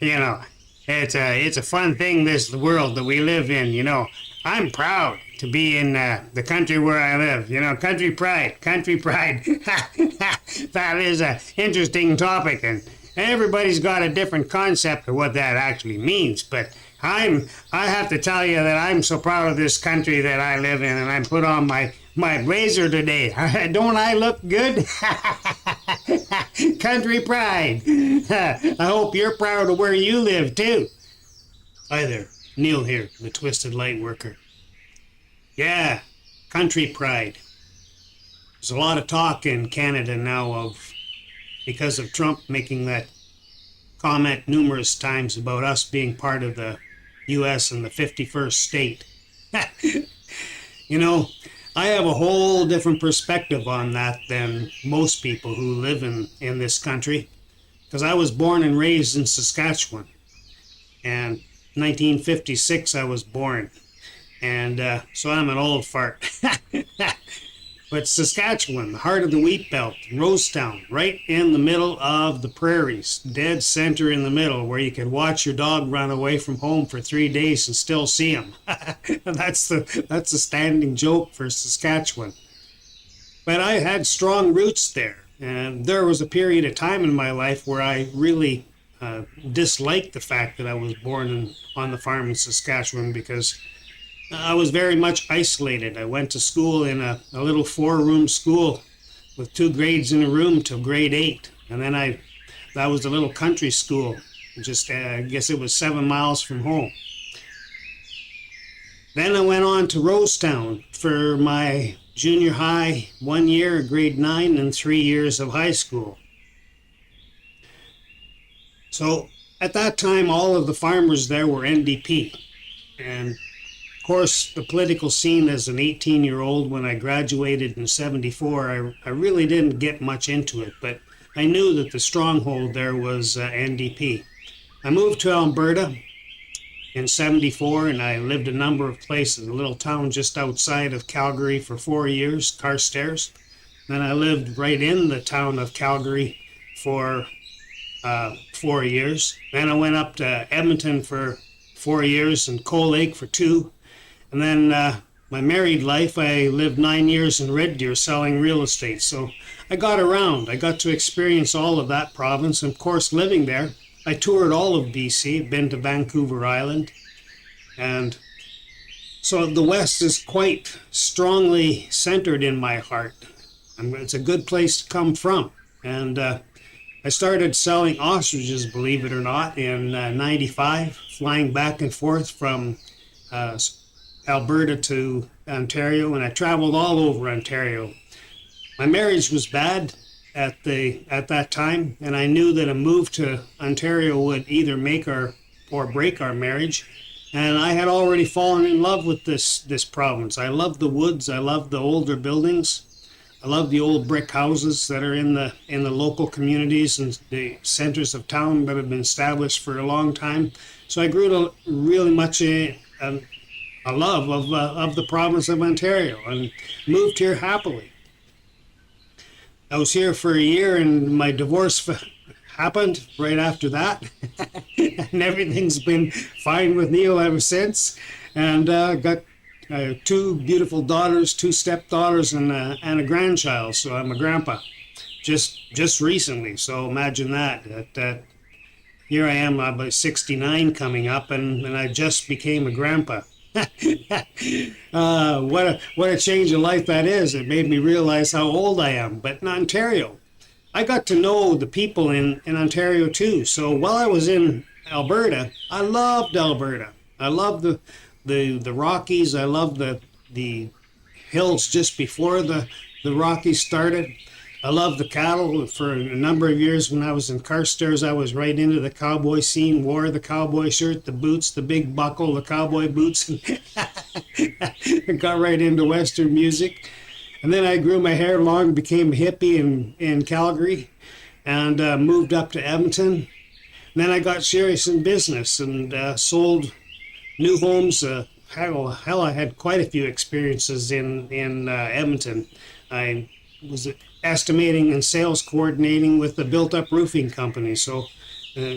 You know, it's a fun thing, this world that we live in. I'm proud to be in the country where I live. Country pride, country pride. That is an interesting topic, and everybody's got a different concept of what that actually means. But I have to tell you that I'm so proud of this country that I live in, and I put on my blazer today. Don't I look good? Country pride. I hope you're proud of where you live too. Hi there, Neil here, the Twisted Light Worker. Yeah, country pride. There's a lot of talk in Canada now because of Trump making that comment numerous times about us being part of the U.S. and the 51st state. I have a whole different perspective on that than most people who live in this country, because I was born and raised in Saskatchewan, and 1956 I was born, and so I'm an old fart. But Saskatchewan, the heart of the wheat belt, Rosetown, right in the middle of the prairies, dead center in the middle, where you can watch your dog run away from home for 3 days and still see him. That's the standing joke for Saskatchewan. But I had strong roots there, and there was a period of time in my life where I really disliked the fact that I was born on the farm in Saskatchewan, because I was very much isolated. I went to school in a little 4-room school with 2 grades in a room till grade 8. And then that was a little country school. Just, I guess it was 7 miles from home. Then I went on to Rosetown for my junior high 1 year, grade 9, and 3 years of high school. So at that time, all of the farmers there were NDP. And of course, the political scene as an 18-year-old, when I graduated in 74, I really didn't get much into it, but I knew that the stronghold there was NDP. I moved to Alberta in 74, and I lived a number of places, a little town just outside of Calgary for 4 years, Carstairs. Then I lived right in the town of Calgary for 4 years. Then I went up to Edmonton for 4 years and Cold Lake for 2. And then my married life, I lived 9 years in Red Deer selling real estate. So I got around. I got to experience all of that province. And of course, living there, I toured all of BC, been to Vancouver Island. And so the West is quite strongly centered in my heart. It's a good place to come from. And I started selling ostriches, believe it or not, in 95, flying back and forth from Alberta to Ontario, and I traveled all over Ontario. My marriage was bad at that time, and I knew that a move to Ontario would either make or break our marriage. And I had already fallen in love with this province. I love the woods. I love the older buildings. I love the old brick houses that are in the local communities and the centers of town that have been established for a long time. So I grew to really much a love of the province of Ontario and moved here happily. I was here for a year, and my divorce happened right after that. And everything's been fine with Neil ever since. And got 2 beautiful daughters, 2 stepdaughters, and a grandchild. So I'm a grandpa just recently. So imagine that here I am, about 69 coming up, and I just became a grandpa. What a change of life that is. It made me realize how old I am. But in Ontario, I got to know the people in Ontario too. So while I was in Alberta, I loved Alberta. I loved the Rockies. I loved the hills just before the Rockies started. I loved the cattle. For a number of years when I was in Carstairs, I was right into the cowboy scene, wore the cowboy shirt, the boots, the big buckle, the cowboy boots, and got right into Western music. And then I grew my hair long, became a hippie in Calgary, and moved up to Edmonton. And then I got serious in business and sold new homes. Hell, I had quite a few experiences in Edmonton. I was estimating and sales coordinating with the built-up roofing company. So uh,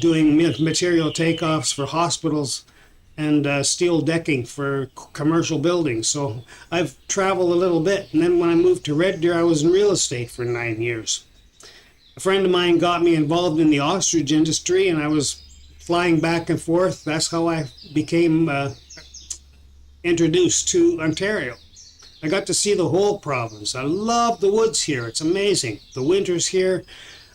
doing material takeoffs for hospitals and steel decking for commercial buildings. So I've traveled a little bit. And then when I moved to Red Deer, I was in real estate for 9 years. A friend of mine got me involved in the ostrich industry, and I was flying back and forth. That's how I became introduced to Ontario. I got to see the whole province. I love the woods here. It's amazing. The winters here,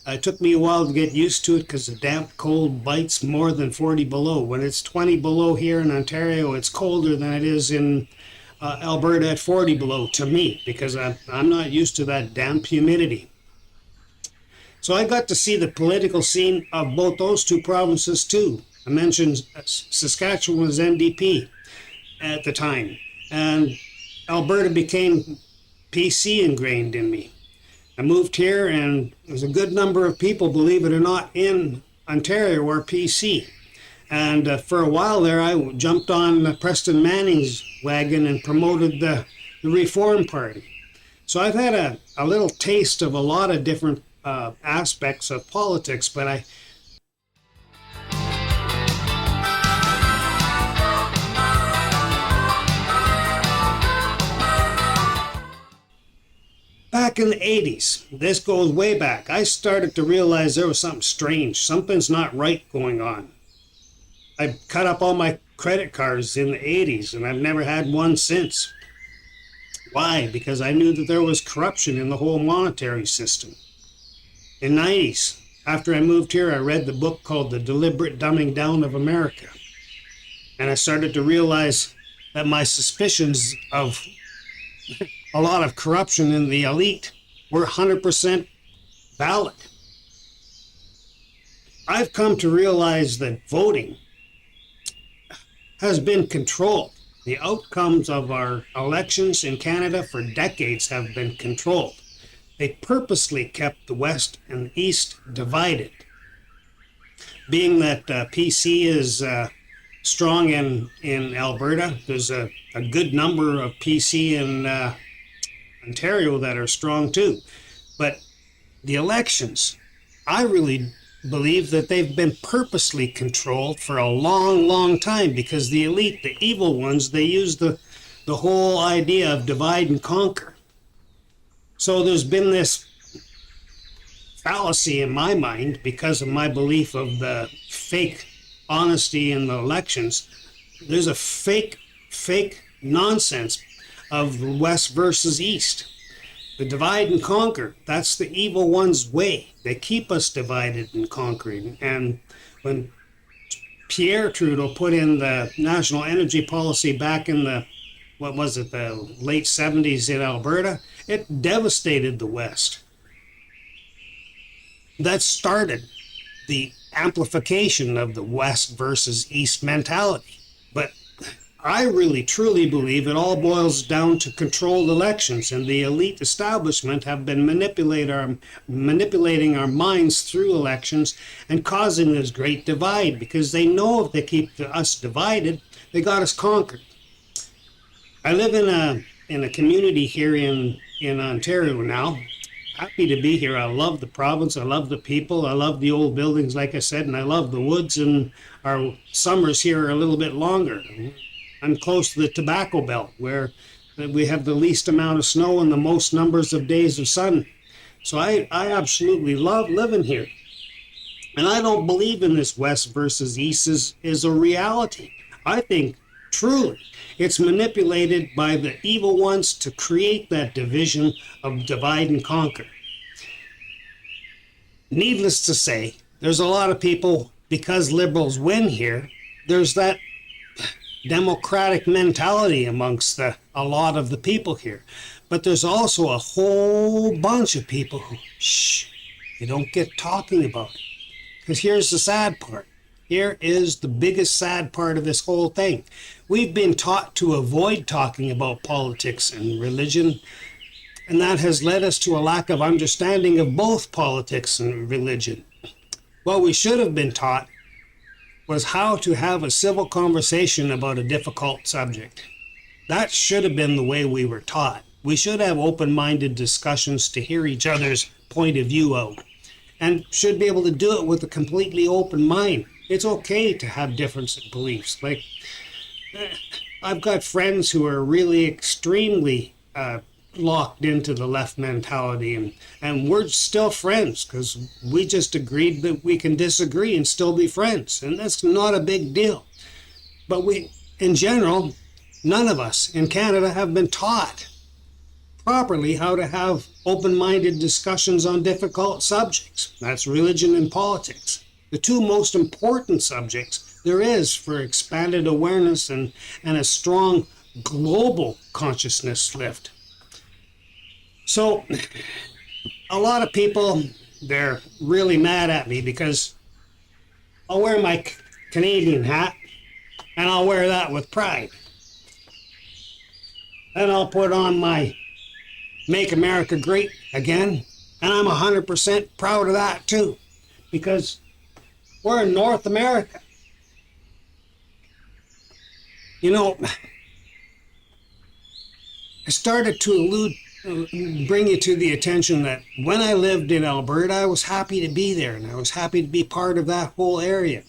it took me a while to get used to it because the damp cold bites more than 40 below. When it's 20 below here in Ontario, it's colder than it is in Alberta at 40 below to me, because I'm not used to that damp humidity. So I got to see the political scene of both those two provinces too. I mentioned Saskatchewan was NDP at the time, and Alberta became PC ingrained in me. I moved here, and there's a good number of people, believe it or not, in Ontario are PC. And for a while there, I jumped on Preston Manning's wagon and promoted the Reform Party. So I've had a little taste of a lot of different aspects of politics, but back in the 80s, this goes way back, I started to realize there was something strange. Something's not right going on. I cut up all my credit cards in the 80s, and I've never had one since. Why? Because I knew that there was corruption in the whole monetary system. In the 90s, after I moved here, I read the book called The Deliberate Dumbing Down of America. And I started to realize that my suspicions of a lot of corruption in the elite were 100% valid. I've come to realize that voting has been controlled. The outcomes of our elections in Canada for decades have been controlled. They purposely kept the West and the East divided. Being that PC is strong in Alberta, there's a good number of PC in Ontario that are strong too. But the elections, I really believe that they've been purposely controlled for a long, long time, because the elite, the evil ones, they use the whole idea of divide and conquer. So there's been this fallacy in my mind, because of my belief of the fake honesty in the elections. There's a fake nonsense of West versus East. The divide and conquer, that's the evil one's way. They keep us divided and conquering. And when Pierre Trudeau put in the national energy policy back in the late 70s in Alberta, it devastated the West. That started the amplification of the West versus East mentality. But I really, truly believe it all boils down to controlled elections, and the elite establishment have been manipulating our minds through elections and causing this great divide, because they know if they keep us divided, they got us conquered. I live in a community here in Ontario now. Happy to be here. I love the province. I love the people. I love the old buildings, like I said, and I love the woods, and our summers here are a little bit longer. I'm close to the tobacco belt, where we have the least amount of snow and the most numbers of days of sun. So I absolutely love living here. And I don't believe in this West versus East is a reality. I think truly it's manipulated by the evil ones to create that division of divide and conquer. Needless to say, there's a lot of people, because liberals win here, there's that democratic mentality amongst a lot of the people here. But there's also a whole bunch of people who, you don't get talking about it. Because here's the sad part. Here is the biggest sad part of this whole thing. We've been taught to avoid talking about politics and religion, and that has led us to a lack of understanding of both politics and religion. What we should have been taught was how to have a civil conversation about a difficult subject. That should have been the way we were taught. We should have open-minded discussions to hear each other's point of view out. and should be able to do it with a completely open mind. It's okay to have different beliefs. Like, I've got friends who are really extremely locked into the left mentality, and we're still friends because we just agreed that we can disagree and still be friends, and that's not a big deal. But we, in general, none of us in Canada have been taught properly how to have open-minded discussions on difficult subjects. That's religion and politics, the two most important subjects there is for expanded awareness and a strong global consciousness lift. So a lot of people, they're really mad at me because I'll wear my Canadian hat and I'll wear that with pride. And I'll put on my Make America Great Again, and I'm 100% proud of that too, because we're in North America. You know, I started to bring you to the attention that when I lived in Alberta, I was happy to be there, and I was happy to be part of that whole area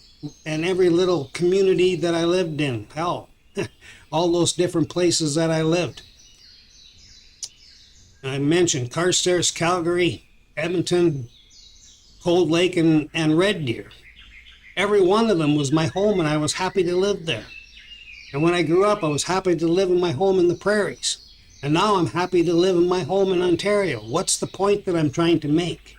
and every little community that I lived in. Hell, all those different places that I lived. I mentioned Carstairs, Calgary, Edmonton, Cold Lake, and Red Deer. Every one of them was my home, and I was happy to live there. And when I grew up, I was happy to live in my home in the prairies. And now I'm happy to live in my home in Ontario. What's the point that I'm trying to make?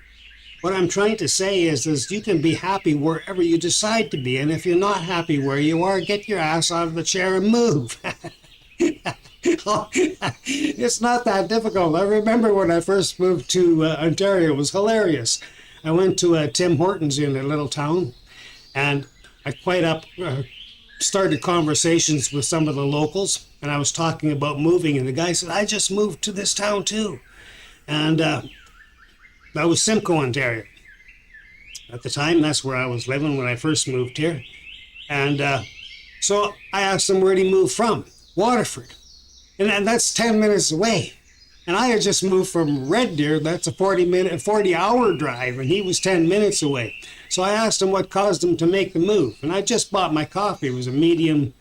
What I'm trying to say is you can be happy wherever you decide to be. And if you're not happy where you are, get your ass out of the chair and move. It's not that difficult. I remember when I first moved to Ontario, it was hilarious. I went to Tim Hortons in a little town, and I started conversations with some of the locals, and I was talking about moving, and the guy said, I just moved to this town too. And that was Simcoe, Ontario. At the time, that's where I was living when I first moved here. And so I asked him where'd he move from. Waterford. And that's 10 minutes away. And I had just moved from Red Deer. That's a 40-hour drive, and he was 10 minutes away. So I asked him what caused him to make the move. And I just bought my coffee. It was a medium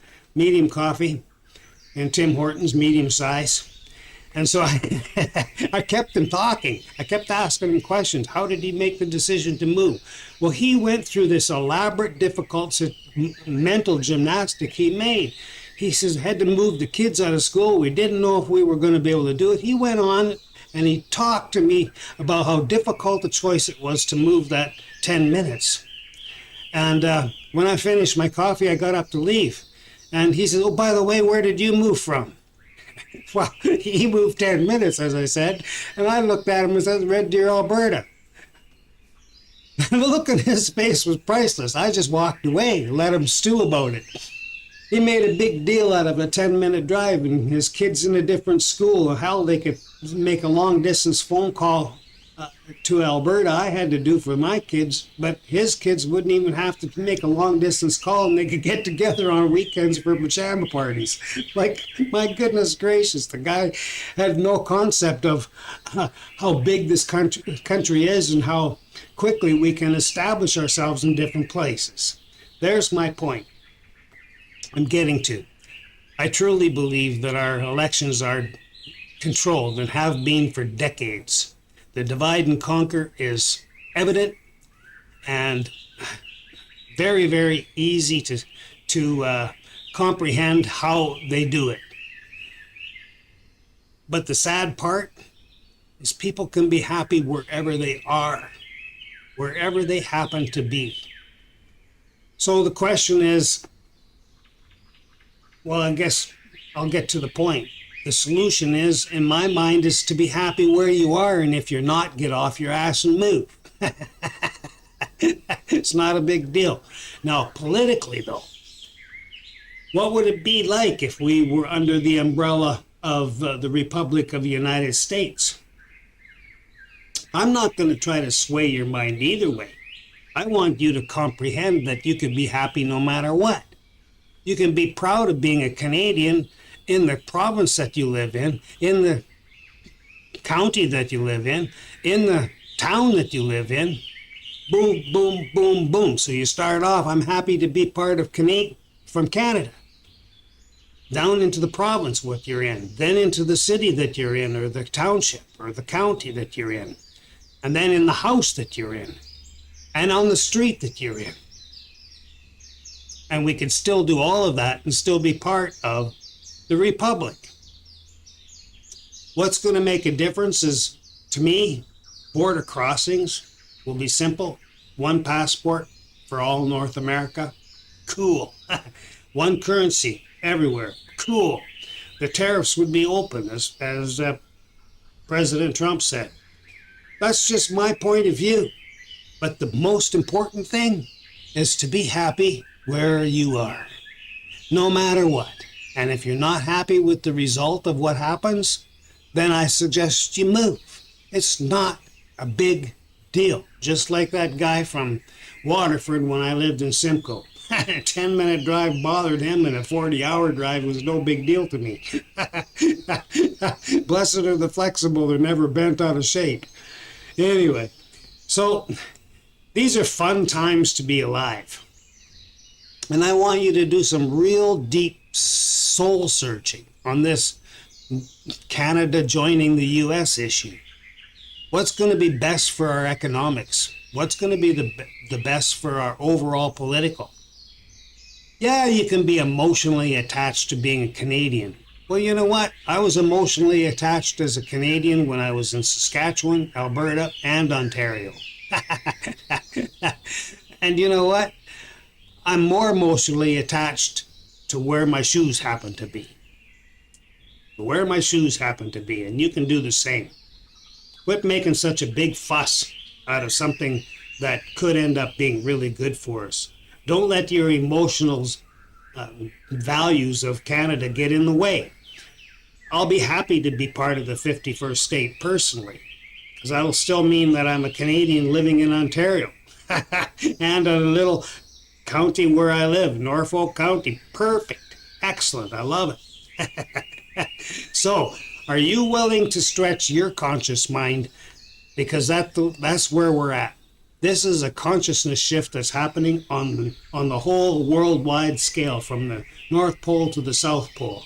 coffee, and Tim Hortons, medium size. And so I kept him talking. I kept asking him questions. How did he make the decision to move? Well, he went through this elaborate, difficult mental gymnastic he made. He says, had to move the kids out of school. We didn't know if we were going to be able to do it. He went on and he talked to me about how difficult a choice it was to move that 10 minutes. And when I finished my coffee, I got up to leave. And he said, oh, by the way, where did you move from? Well, he moved 10 minutes, as I said. And I looked at him and said, Red Deer, Alberta. The look on his face was priceless. I just walked away and let him stew about it. He made a big deal out of a 10-minute drive, and his kids in a different school. How they could make a long-distance phone call to Alberta. I had to do for my kids, but his kids wouldn't even have to make a long-distance call, and they could get together on weekends for pajama parties. Like, my goodness gracious, the guy had no concept of how big this country is and how quickly we can establish ourselves in different places. There's my point I'm getting to. I truly believe that our elections are controlled and have been for decades. The divide and conquer is evident and very, very easy to comprehend how they do it. But the sad part is people can be happy wherever they are, wherever they happen to be. So the question is, well, I guess I'll get to the point. The solution is, in my mind, is to be happy where you are, and if you're not, get off your ass and move. It's not a big deal. Now, politically, though, what would it be like if we were under the umbrella of the Republic of the United States? I'm not going to try to sway your mind either way. I want you to comprehend that you can be happy no matter what. You can be proud of being a Canadian in the province that you live in the county that you live in the town that you live in, boom, boom, boom, boom. So you start off, I'm happy to be part of from Canada, down into the province what you're in, then into the city that you're in, or the township, or the county that you're in, and then in the house that you're in, and on the street that you're in. And we can still do all of that and still be part of the Republic. What's going to make a difference is, to me, border crossings will be simple. One passport for all North America. Cool. One currency everywhere. Cool. The tariffs would be open, as President Trump said. That's just my point of view. But the most important thing is to be happy where you are, no matter what. And if you're not happy with the result of what happens, then I suggest you move. It's not a big deal. Just like that guy from Waterford when I lived in Simcoe. A 10-minute drive bothered him, and a 40-hour drive was no big deal to me. Blessed are the flexible, they're never bent out of shape. Anyway, so these are fun times to be alive. And I want you to do some real deep soul searching on this Canada joining the US issue. What's going to be best for our economics? What's going to be the best for our overall political? Yeah, you can be emotionally attached to being a Canadian. Well, you know what? I was emotionally attached as a Canadian when I was in Saskatchewan, Alberta, and Ontario. And you know what? I'm more emotionally attached to where my shoes happen to be. Where my shoes happen to be, and you can do the same. Quit making such a big fuss out of something that could end up being really good for us. Don't let your emotional values of Canada get in the way. I'll be happy to be part of the 51st state personally, because that'll still mean that I'm a Canadian living in Ontario and a little county where I live, Norfolk County. Perfect. Excellent. I love it. So, are you willing to stretch your conscious mind? Because that's where we're at. This is a consciousness shift that's happening on the whole worldwide scale, from the North Pole to the South Pole.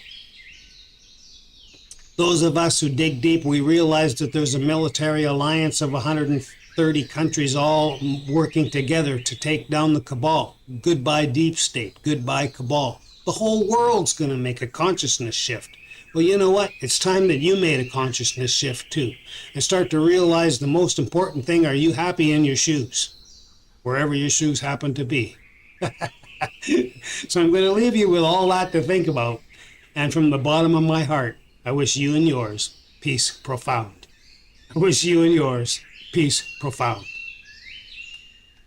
Those of us who dig deep, we realize that there's a military alliance of 130 countries all working together to take down the cabal. Goodbye deep state, goodbye cabal. The whole world's going to make a consciousness shift. Well, you know what? It's time that you made a consciousness shift too, and start to realize the most important thing: are you happy in your shoes, wherever your shoes happen to be? So I'm going to leave you with all that to think about, and from the bottom of my heart, I wish you and yours peace profound. I wish you and yours peace profound.